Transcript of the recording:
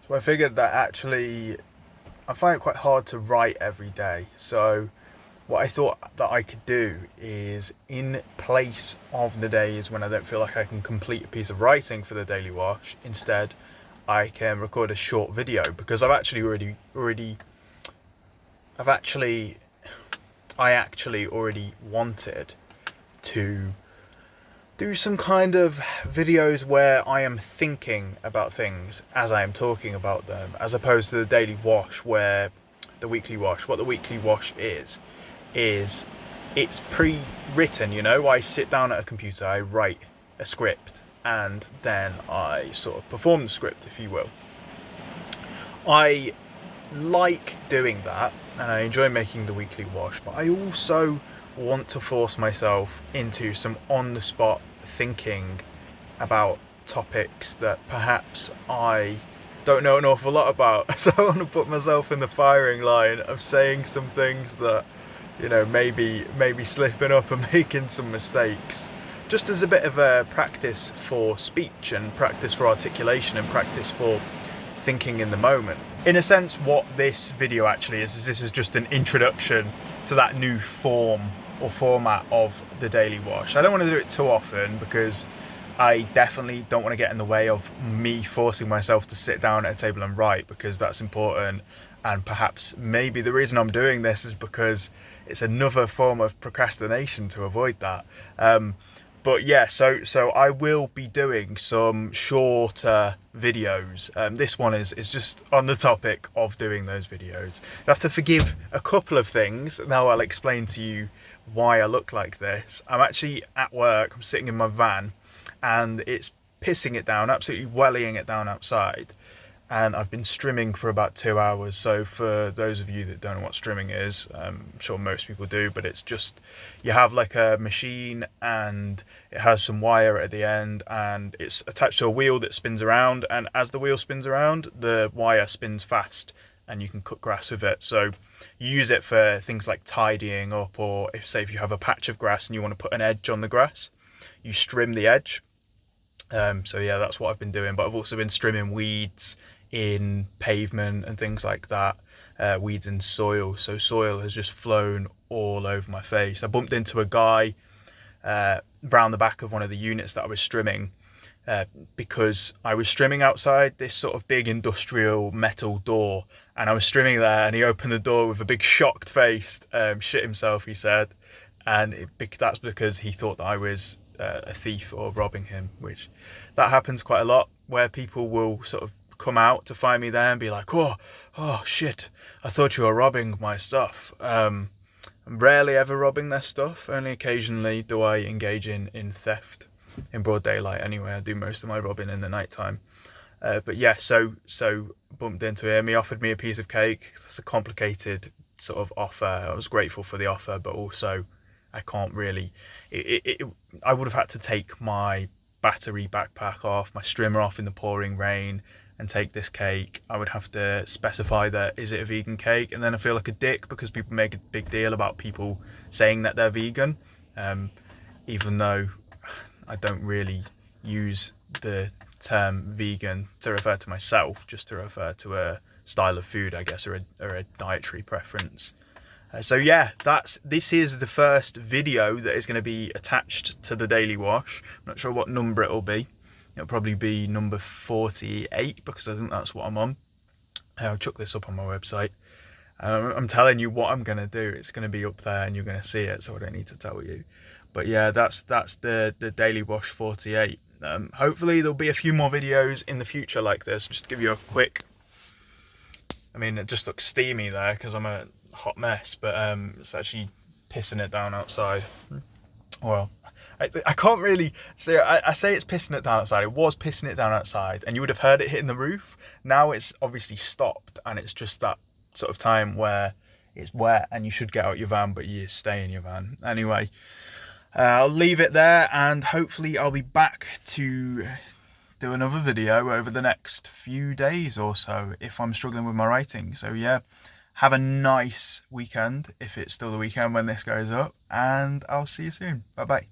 So I figured that actually I find it quite hard to write every day. So what I thought that I could do is, in place of the days when I don't feel like I can complete a piece of writing for the Daily Wash, instead I can record a short video, because I actually already wanted to do some kind of videos where I am thinking about things as I am talking about them, as opposed to the Daily Wash, where what the weekly wash is it's pre-written. I sit down at a computer, I write a script, and then I sort of perform the script, if you will. I like doing that and I enjoy making the weekly wash, but I also want to force myself into some on-the-spot thinking about topics that perhaps I don't know an awful lot about. So I want to put myself in the firing line of saying some things that, maybe slipping up and making some mistakes, just as a bit of a practice for speech and practice for articulation and practice for thinking in the moment. In a sense, what this video actually is this is just an introduction to that new form or format of the Daily Wash. I don't want to do it too often, because I definitely don't want to get in the way of me forcing myself to sit down at a table and write, because that's important. And perhaps maybe the reason I'm doing this is because it's another form of procrastination to avoid that. But yeah, so I will be doing some shorter videos. This one is just on the topic of doing those videos. You have to forgive a couple of things. Now I'll explain to you why I look like this. I'm actually at work, I'm sitting in my van, and it's pissing it down, absolutely wellying it down outside. And I've been strimming for about 2 hours. So for those of you that don't know what strimming is, I'm sure most people do, but it's just, you have like a machine and it has some wire at the end, and it's attached to a wheel that spins around, and as the wheel spins around, the wire spins fast and you can cut grass with it. So you use it for things like tidying up, or if you have a patch of grass and you want to put an edge on the grass, you strim the edge. So yeah, that's what I've been doing. But I've also been strimming weeds in pavement and things like that, weeds in soil. So soil has just flown all over my face. I bumped into a guy round the back of one of the units that I was strimming, because I was strimming outside this sort of big industrial metal door, and I was strimming there, and he opened the door with a big shocked face, shit himself, he said. And that's because he thought that I was a thief or robbing him, which that happens quite a lot, where people will sort of come out to find me there and be like, oh shit, I thought you were robbing my stuff. I'm rarely ever robbing their stuff. Only occasionally do I engage in theft in broad daylight. Anyway, I do most of my robbing in the nighttime. But yeah, so bumped into him. He offered me a piece of cake. That's a complicated sort of offer. I was grateful for the offer, but also I can't really, I would have had to take my battery backpack off, my strimmer off in the pouring rain, and take this cake. I would have to specify that, is it a vegan cake? And then I feel like a dick, because people make a big deal about people saying that they're vegan, even though I don't really use the term vegan to refer to myself, just to refer to a style of food, I guess, or a dietary preference. So yeah, this is the first video that is going to be attached to the Daily Wash. I'm not sure what number it'll be. It'll probably be number 48, because I think that's what I'm on. I'll chuck this up on my website. I'm telling you what I'm going to do. It's going to be up there and you're going to see it, so I don't need to tell you. But yeah, that's the Daily Wash 48. Hopefully there'll be a few more videos in the future like this. Just to give you a quick, I mean, it just looks steamy there because I'm a hot mess, but it's actually pissing it down outside. Well, I can't really say, I say it's pissing it down outside. It was pissing it down outside and you would have heard it hitting the roof. Now it's obviously stopped, and it's just that sort of time where it's wet and you should get out your van, but you stay in your van. Anyway, I'll leave it there, and hopefully I'll be back to do another video over the next few days or so if I'm struggling with my writing. So yeah, have a nice weekend if it's still the weekend when this goes up, and I'll see you soon. Bye bye.